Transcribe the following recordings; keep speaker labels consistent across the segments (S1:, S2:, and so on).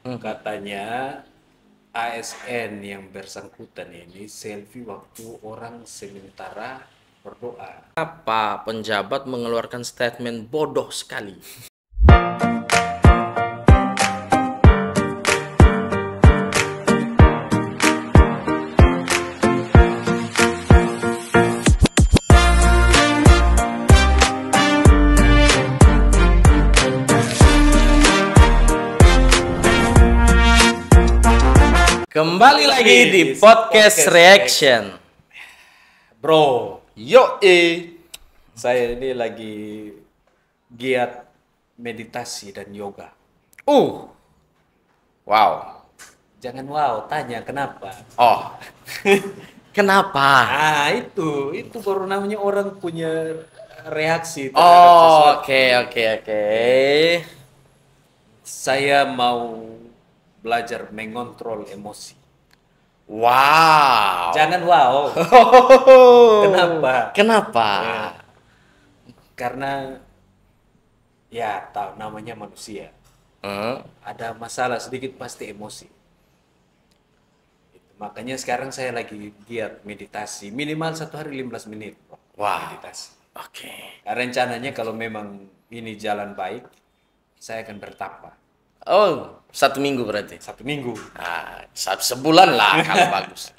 S1: Katanya ASN yang bersangkutan ini selfie waktu orang sementara berdoa.
S2: Apa penjabat mengeluarkan statement bodoh sekali? Kembali lagi di podcast reaction.
S1: Bro,
S2: Yo
S1: saya ini lagi giat meditasi dan yoga.
S2: Wow.
S1: Jangan wow, tanya kenapa.
S2: Oh, kenapa?
S1: Itu baru namanya orang punya reaksi terhadap
S2: Oh,
S1: sesuatu.
S2: oke.
S1: Saya mau belajar mengontrol emosi.
S2: Wow.
S1: Jangan wow. Kenapa?
S2: Kenapa?
S1: Ya, karena ya tahu namanya manusia.
S2: Hmm?
S1: Ada masalah sedikit pasti emosi. Makanya sekarang saya lagi giat meditasi. Minimal 1 hari 15 menit.
S2: Wow.
S1: Meditasi.
S2: Oke.
S1: Nah, rencananya kalau memang ini jalan baik, saya akan bertapa.
S2: Oh, 1 minggu berarti.
S1: 1 minggu.
S2: Sebulan lah kalau bagus.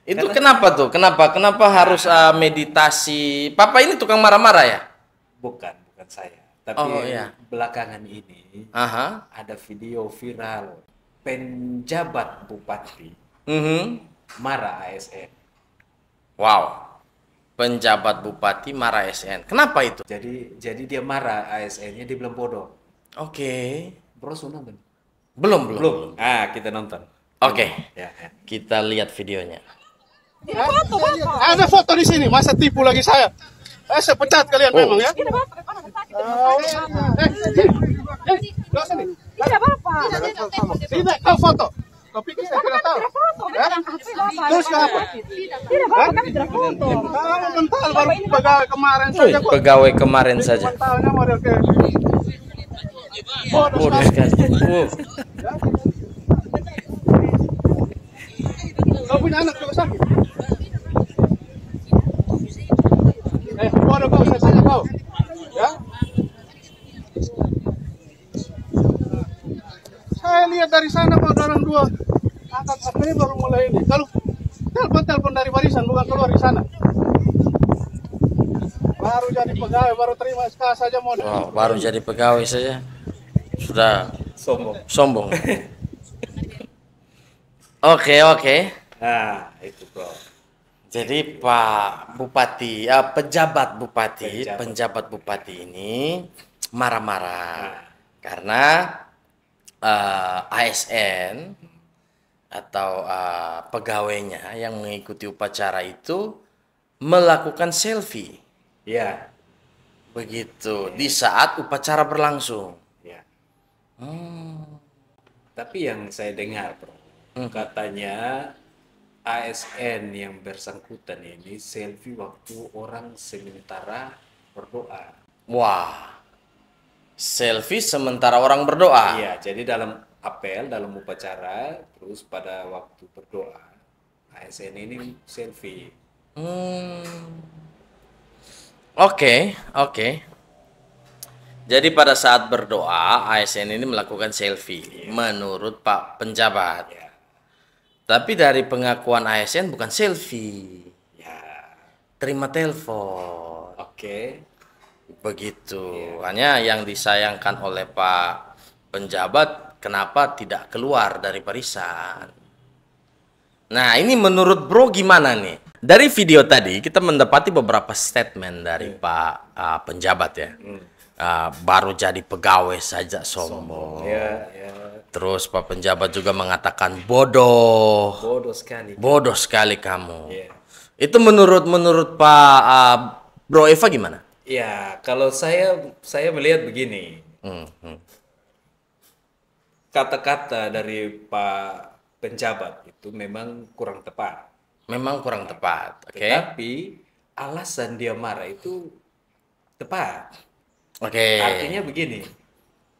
S2: Itu
S1: Karena
S2: kenapa tuh? Kenapa harus meditasi? Papa ini tukang marah-marah ya?
S1: bukan saya. Tapi
S2: Oh iya.
S1: belakangan ini
S2: Aha.
S1: ada video viral penjabat bupati
S2: Mhm.
S1: marah ASN.
S2: Wow. Penjabat bupati marah SN. Kenapa itu?
S1: Jadi dia marah ASN-nya dia bilang bodoh.
S2: Oke.
S1: Bro, sudah nonton?
S2: Belum.
S1: Kita nonton.
S2: Oke.
S1: Ya.
S2: Kita lihat videonya.
S3: Ada foto di sini, masa tipu lagi saya? Saya pecat kalian memang ya. Nggak sini.
S4: Tidak apa-apa.
S3: Tidak, kau foto. Kau pikir saya tidak tahu? Terus apa?
S4: Tidak apa-apa, kami tidak foto.
S3: Kamu mental baru pegawai kemarin saja kok.
S2: Pegawai kemarin saja.
S3: Mentalnya model kayak bodoh
S2: Bodoh
S3: sekali.
S2: sekali.
S3: Kau punya anak juga sakit. Bodoh kau, saya tanya kau. Ya? Saya lihat dari sana kok ada orang dua angkat HP baru mulai ini. Kalau telepon dari barisan bukan keluar di sana. Baru jadi pegawai, baru terima SK saja model.
S2: Wow, baru jadi pegawai saja sudah
S1: Sombong.
S2: Oke.
S1: Nah, itu bro.
S2: Jadi Pak Bupati, penjabat bupati ini marah-marah karena ASN atau pegawainya yang mengikuti upacara itu melakukan selfie.
S1: Ya,
S2: Begitu di saat upacara berlangsung.
S1: ya. Tapi yang saya dengar, bro, katanya ASN yang bersangkutan ini selfie waktu orang sementara berdoa.
S2: Wah, selfie sementara orang berdoa.
S1: Iya, jadi dalam apel, dalam upacara, terus pada waktu berdoa, ASN ini selfie.
S2: Oke. Jadi pada saat berdoa, ASN ini melakukan selfie menurut Pak Penjabat.
S1: Ya,
S2: Tapi dari pengakuan ASN bukan selfie,
S1: ya,
S2: terima telepon.
S1: oke.
S2: Begitu. Hanya yang disayangkan oleh Pak Penjabat, kenapa tidak keluar dari barisan? Nah, ini menurut Bro gimana nih? Dari video tadi kita mendapati beberapa statement dari Pak Penjabat ya. Baru jadi pegawai saja sombong.
S1: Ya.
S2: Terus Pak Penjabat juga mengatakan bodoh.
S1: Bodoh sekali.
S2: Bodoh sekali kamu.
S1: Ya.
S2: Itu menurut Pak Bro Eva gimana?
S1: Ya, kalau saya melihat begini, kata-kata dari Pak Penjabat itu memang kurang tepat.
S2: Memang kurang tepat, oke?
S1: Tetapi alasan dia marah itu tepat.
S2: Oke.
S1: Artinya begini.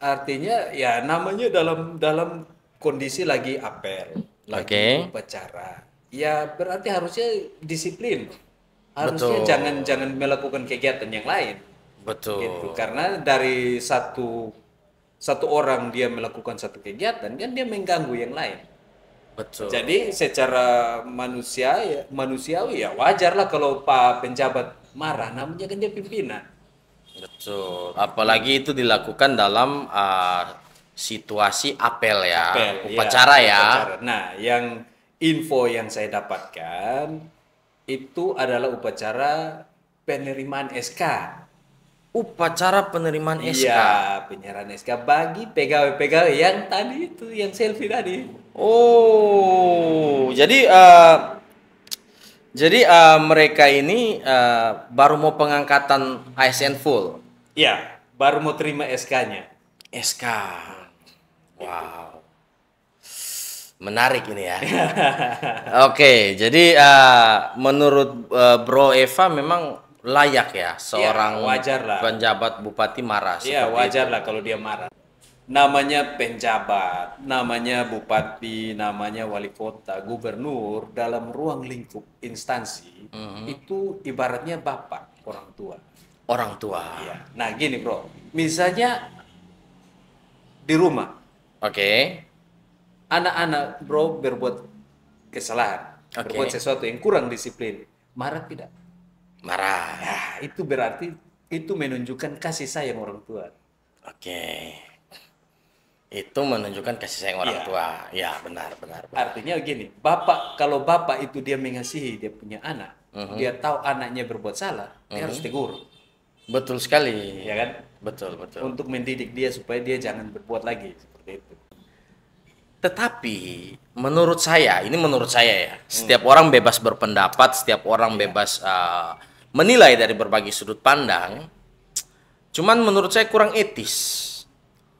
S1: Artinya ya namanya dalam kondisi lagi apel, lagi
S2: Oke.
S1: upacara, ya berarti harusnya disiplin. Harusnya
S2: Betul.
S1: jangan melakukan kegiatan yang lain.
S2: Betul.
S1: Gitu. Karena dari satu orang dia melakukan satu kegiatan kan dia mengganggu yang lain.
S2: Betul.
S1: Jadi secara manusiawi ya wajar lah kalau Pak penjabat marah, namanya kan dia pimpinan.
S2: Betul. Apalagi itu dilakukan dalam situasi apel ya,
S1: Apel,
S2: upacara ya.
S1: upacara. Nah, yang info yang saya dapatkan itu adalah upacara penerimaan SK.
S2: Upacara penerimaan SK.
S1: Iya, penyerahan SK bagi pegawai-pegawai yang tadi itu, yang selfie tadi.
S2: Oh, jadi mereka ini baru mau pengangkatan ASN full.
S1: Iya, baru mau terima SK-nya.
S2: SK. Wow. Menarik ini ya. Oke, jadi menurut Bro Eva memang layak ya seorang
S1: wajar lah.
S2: penjabat bupati marah
S1: Iya,
S2: seperti
S1: wajar
S2: itu.
S1: lah kalau dia marah. Namanya penjabat, namanya bupati, namanya wali kota, gubernur dalam ruang lingkup instansi itu ibaratnya bapak orang tua.
S2: Orang tua.
S1: Iya. Nah, gini, Bro. Misalnya di rumah,
S2: Oke.
S1: anak-anak Bro berbuat kesalahan,
S2: Oke.
S1: berbuat sesuatu yang kurang disiplin, marah tidak?
S2: Marah.
S1: Ya, itu berarti itu menunjukkan kasih sayang orang tua.
S2: Oke. Itu menunjukkan kasih sayang orang
S1: Iya.
S2: tua. Ya, benar.
S1: Artinya gini, kalau bapak itu dia mengasihi dia punya anak, dia tahu anaknya berbuat salah, dia harus tegur,
S2: Betul sekali.
S1: ya kan?
S2: Betul.
S1: Untuk mendidik dia supaya dia jangan berbuat lagi seperti itu.
S2: Tetapi menurut saya ya, setiap orang bebas berpendapat, setiap orang bebas menilai dari berbagai sudut pandang. Cuman menurut saya kurang etis.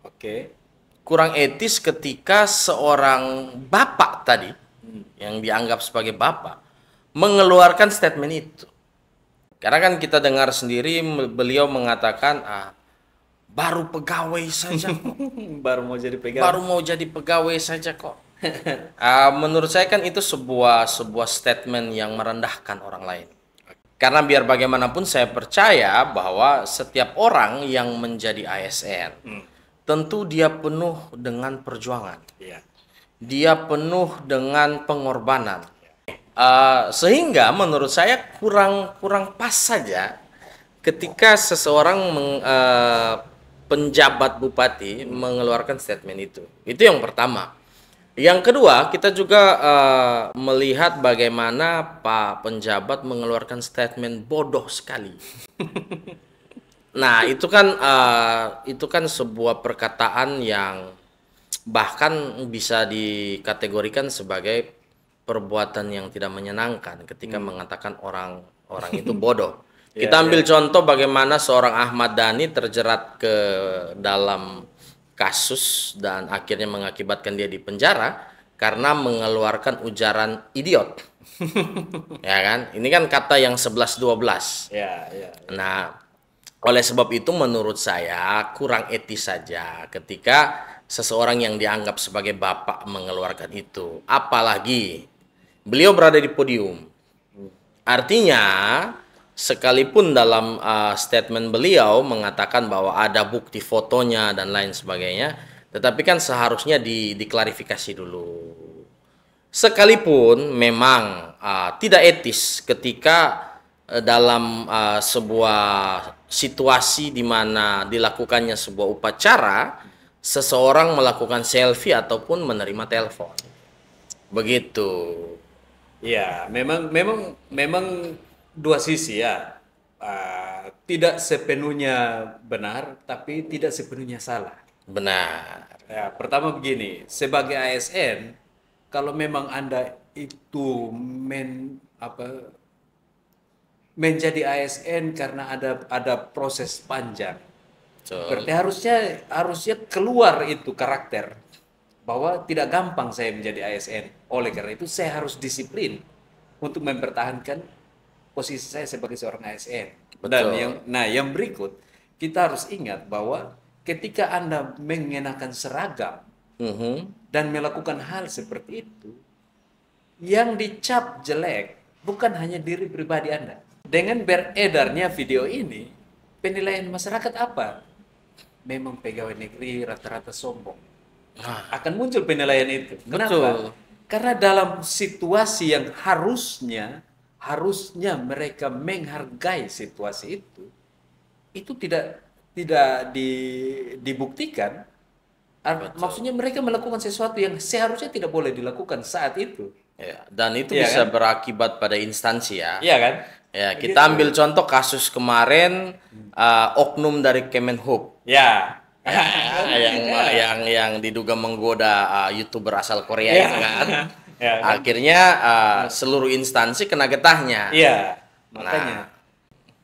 S1: Oke.
S2: Kurang etis ketika seorang bapak tadi yang dianggap sebagai bapak mengeluarkan statement itu. Karena kan kita dengar sendiri beliau mengatakan baru pegawai saja kok.
S1: Baru mau jadi pegawai.
S2: Baru mau jadi pegawai saja kok. Menurut saya kan itu sebuah statement yang merendahkan orang lain. Karena biar bagaimanapun saya percaya bahwa setiap orang yang menjadi ASN tentu dia penuh dengan perjuangan.
S1: Iya.
S2: Dia penuh dengan pengorbanan. Sehingga menurut saya kurang pas saja ketika seseorang penjabat bupati mengeluarkan statement itu. Itu yang pertama. Yang kedua, kita juga melihat bagaimana Pak penjabat mengeluarkan statement bodoh sekali. Nah, itu kan sebuah perkataan yang bahkan bisa dikategorikan sebagai perbuatan yang tidak menyenangkan ketika mengatakan orang itu bodoh. Kita ambil contoh bagaimana seorang Ahmad Dhani terjerat ke dalam kasus dan akhirnya mengakibatkan dia di penjara karena mengeluarkan ujaran idiot. Ya kan? Ini kan kata yang 11-12.
S1: Ya.
S2: Nah, oleh sebab itu menurut saya kurang etis saja ketika seseorang yang dianggap sebagai bapak mengeluarkan itu. Apalagi beliau berada di podium. Artinya sekalipun dalam statement beliau mengatakan bahwa ada bukti fotonya dan lain sebagainya, tetapi kan seharusnya diklarifikasi dulu. Sekalipun memang tidak etis ketika dalam sebuah situasi di mana dilakukannya sebuah upacara, seseorang melakukan selfie ataupun menerima telepon. Begitu.
S1: Ya, memang dua sisi ya. Tidak sepenuhnya benar, tapi tidak sepenuhnya salah.
S2: Benar.
S1: Ya, pertama begini, sebagai ASN, kalau memang Anda itu menjadi ASN karena ada proses panjang,
S2: Betul.
S1: berarti harusnya keluar itu karakter bahwa tidak gampang saya menjadi ASN. Oleh karena itu saya harus disiplin untuk mempertahankan posisi saya sebagai seorang ASN. Dan
S2: Betul.
S1: yang berikut kita harus ingat bahwa ketika Anda mengenakan seragam dan melakukan hal seperti itu, yang dicap jelek bukan hanya diri pribadi Anda. Dengan beredarnya video ini, penilaian masyarakat apa? Memang pegawai negeri rata-rata sombong. Akan muncul penilaian itu. Kenapa?
S2: Betul.
S1: Karena dalam situasi yang harusnya mereka menghargai situasi itu tidak dibuktikan. Maksudnya mereka melakukan sesuatu yang seharusnya tidak boleh dilakukan saat itu.
S2: Ya, dan itu
S1: Iya
S2: bisa
S1: kan?
S2: berakibat pada instansi ya.
S1: Iya kan?
S2: Ya, kita ambil contoh kasus kemarin oknum dari Kemenhub
S1: Ya.
S2: yang diduga menggoda YouTuber asal Korea
S1: Ya.
S2: itu kan.
S1: Ya, kan?
S2: Akhirnya seluruh instansi kena getahnya.
S1: Iya, makanya.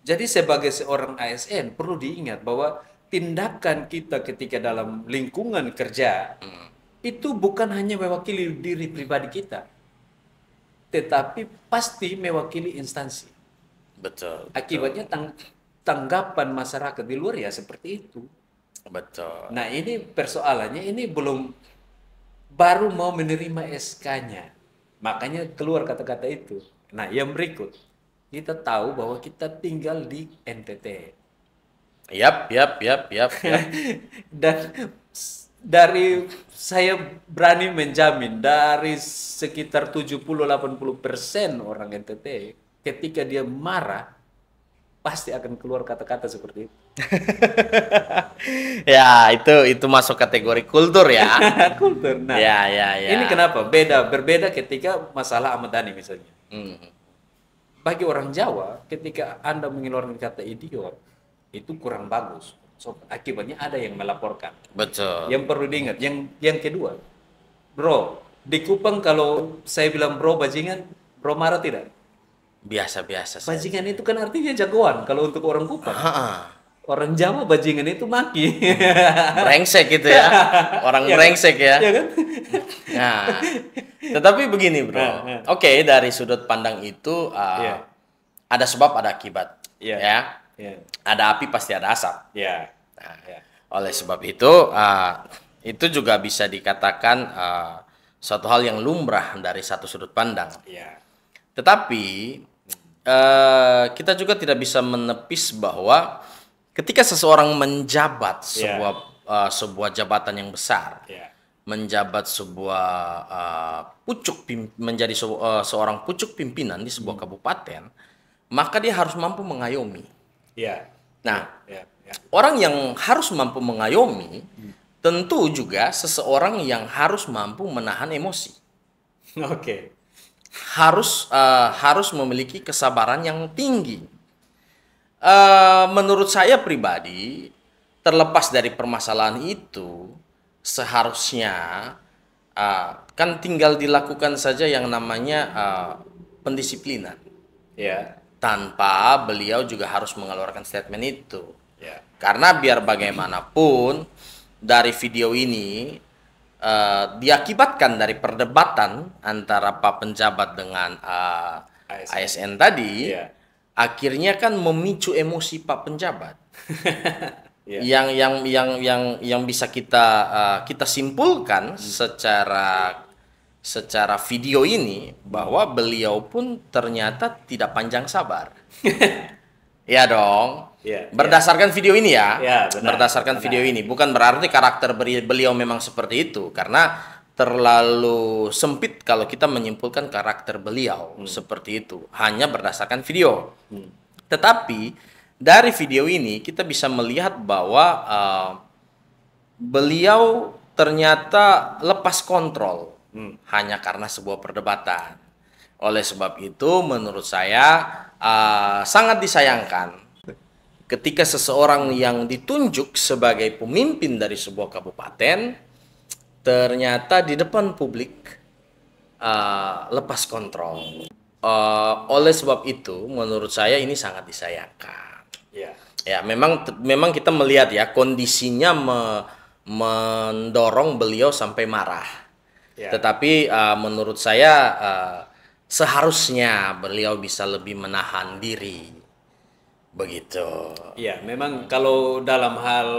S1: Jadi sebagai seorang ASN perlu diingat bahwa tindakan kita ketika dalam lingkungan kerja itu bukan hanya mewakili diri pribadi kita, tetapi pasti mewakili instansi.
S2: Betul.
S1: Akibatnya tanggapan masyarakat di luar ya seperti itu.
S2: Betul.
S1: Nah ini persoalannya, ini baru mau menerima SK-nya. Makanya keluar kata-kata itu. Nah yang berikut, kita tahu bahwa kita tinggal di NTT.
S2: Yap.
S1: Dan dari saya berani menjamin dari sekitar 70-80% orang NTT ketika dia marah pasti akan keluar kata-kata seperti itu.
S2: Ya, itu masuk kategori kultur ya.
S1: Kultur. Nah,
S2: Ya.
S1: ini kenapa? Berbeda ketika masalah Ahmad Dhani misalnya. Bagi orang Jawa, ketika Anda mengeluarkan kata idiot, itu kurang bagus. So, akibatnya ada yang melaporkan.
S2: Betul.
S1: Yang perlu diingat. Yang kedua, bro, di Kupang kalau saya bilang bro bajingan, bro marah tidak?
S2: Biasa saja.
S1: Bajingan itu kan artinya jagoan kalau untuk orang Kupang.
S2: Ah,
S1: Orang Jawa bajingan itu maki.
S2: brengsek gitu ya. Orang
S1: Iya kan?
S2: brengsek ya.
S1: Iya kan?
S2: Nah, tetapi begini bro. Oke, dari sudut pandang itu
S1: Iya.
S2: ada sebab ada akibat.
S1: Iya.
S2: Ya.
S1: Iya.
S2: Ada api pasti ada asap.
S1: Iya.
S2: Nah,
S1: Iya.
S2: oleh sebab itu juga bisa dikatakan suatu hal yang lumrah dari satu sudut pandang.
S1: Iya.
S2: Tetapi kita juga tidak bisa menepis bahwa ketika seseorang menjabat sebuah jabatan yang besar,
S1: Iya.
S2: menjabat sebuah menjadi seorang pucuk pimpinan di sebuah kabupaten, maka dia harus mampu mengayomi.
S1: Iya.
S2: Nah,
S1: Iya. Iya.
S2: orang yang harus mampu mengayomi tentu juga seseorang yang harus mampu menahan emosi.
S1: Oke.
S2: Harus memiliki kesabaran yang tinggi. Menurut saya pribadi, terlepas dari permasalahan itu, seharusnya kan tinggal dilakukan saja yang namanya pendisiplinan.
S1: Iya.
S2: Tanpa beliau juga harus mengeluarkan statement itu.
S1: Iya.
S2: Karena biar bagaimanapun dari video ini diakibatkan dari perdebatan antara Pak Penjabat dengan ASN tadi,
S1: Iya.
S2: akhirnya kan memicu emosi Pak Penjabat.
S1: Iya.
S2: Yang bisa kita simpulkan secara video ini bahwa beliau pun ternyata tidak panjang sabar. Ya dong.
S1: Iya,
S2: Berdasarkan video ini ya.
S1: Ya, benar,
S2: Berdasarkan
S1: benar.
S2: video ini, bukan berarti karakter beliau memang seperti itu, karena terlalu sempit kalau kita menyimpulkan karakter beliau seperti itu hanya berdasarkan video. Tetapi dari video ini kita bisa melihat bahwa beliau ternyata lepas kontrol hanya karena sebuah perdebatan. Oleh sebab itu menurut saya sangat disayangkan ketika seseorang yang ditunjuk sebagai pemimpin dari sebuah kabupaten ternyata di depan publik lepas kontrol. Oleh sebab itu menurut saya ini sangat disayangkan.
S1: Iya.
S2: Ya, memang kita melihat ya kondisinya mendorong beliau sampai marah.
S1: Ya.
S2: Tetapi menurut saya seharusnya beliau bisa lebih menahan diri. Begitu.
S1: Iya, memang kalau dalam hal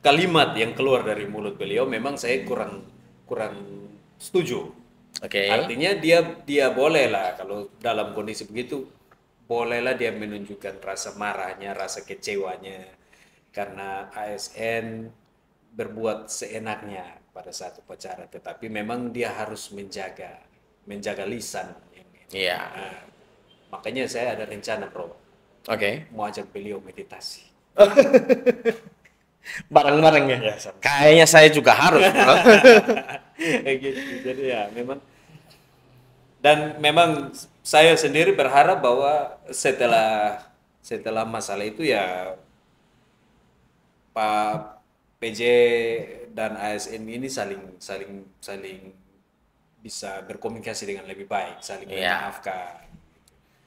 S1: kalimat yang keluar dari mulut beliau memang saya kurang setuju.
S2: Oke.
S1: Artinya dia bolehlah kalau dalam kondisi begitu, bolehlah dia menunjukkan rasa marahnya, rasa kecewanya karena ASN berbuat seenaknya pada saat upacara, tetapi memang dia harus menjaga lisan.
S2: Iya.
S1: Nah, makanya saya ada rencana, Bro,
S2: Oke.
S1: mau ajak beliau meditasi.
S2: Bareng-bareng ya.
S1: Ya, sama.
S2: Kayaknya saya juga harus. Bro.
S1: Gitu. Jadi ya memang saya sendiri berharap bahwa setelah masalah itu ya Pak PJ dan ASN ini saling bisa berkomunikasi dengan lebih baik, saling
S2: Iya.
S1: memaafkan.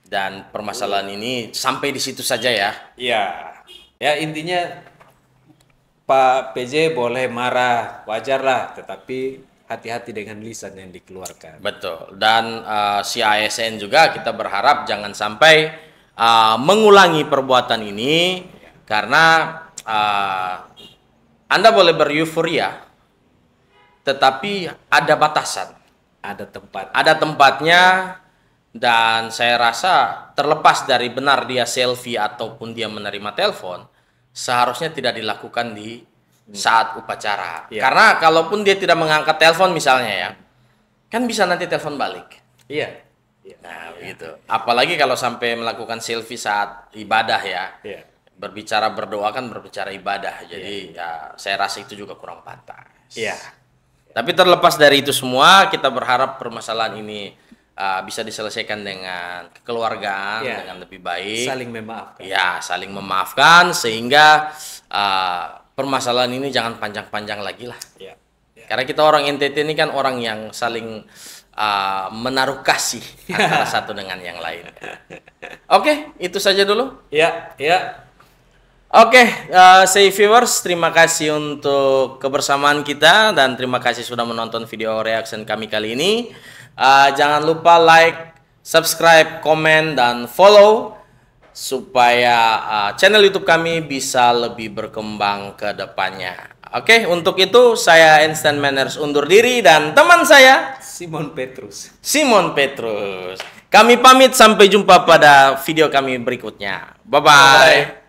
S2: Dan permasalahan ini sampai di situ saja ya.
S1: Iya. Ya intinya Pak PJ boleh marah, wajarlah, tetapi hati-hati dengan lisan yang dikeluarkan.
S2: Betul. Dan si ASN juga kita berharap jangan sampai mengulangi perbuatan ini karena Anda boleh bereuforia, tetapi ada batasan, ada tempatnya, dan saya rasa terlepas dari benar dia selfie ataupun dia menerima telepon, seharusnya tidak dilakukan di saat upacara.
S1: Iya.
S2: Karena kalaupun dia tidak mengangkat telepon misalnya ya, kan bisa nanti telepon balik.
S1: Iya.
S2: Nah, begitu. Apalagi kalau sampai melakukan selfie saat ibadah ya.
S1: Iya.
S2: Berbicara berdoa kan berbicara ibadah. Jadi ya saya rasa itu juga kurang pantas.
S1: Iya.
S2: Tapi terlepas dari itu semua, kita berharap permasalahan ini bisa diselesaikan dengan kekeluargaan,
S1: Iya.
S2: dengan lebih baik.
S1: Saling memaafkan.
S2: Ya, saling memaafkan sehingga permasalahan ini jangan panjang-panjang lagi lah.
S1: Iya.
S2: Karena kita orang NTT ini kan orang yang saling menaruh kasih antara satu dengan yang lain. Oke, itu saja dulu.
S1: Iya, iya.
S2: Oke, say viewers, terima kasih untuk kebersamaan kita dan terima kasih sudah menonton video reaction kami kali ini. Jangan lupa like, subscribe, komen, dan follow supaya channel YouTube kami bisa lebih berkembang ke depannya. Oke, untuk itu saya Instant Manners undur diri dan teman saya
S1: Simon Petrus.
S2: Simon Petrus. Kami pamit, sampai jumpa pada video kami berikutnya. Bye-bye.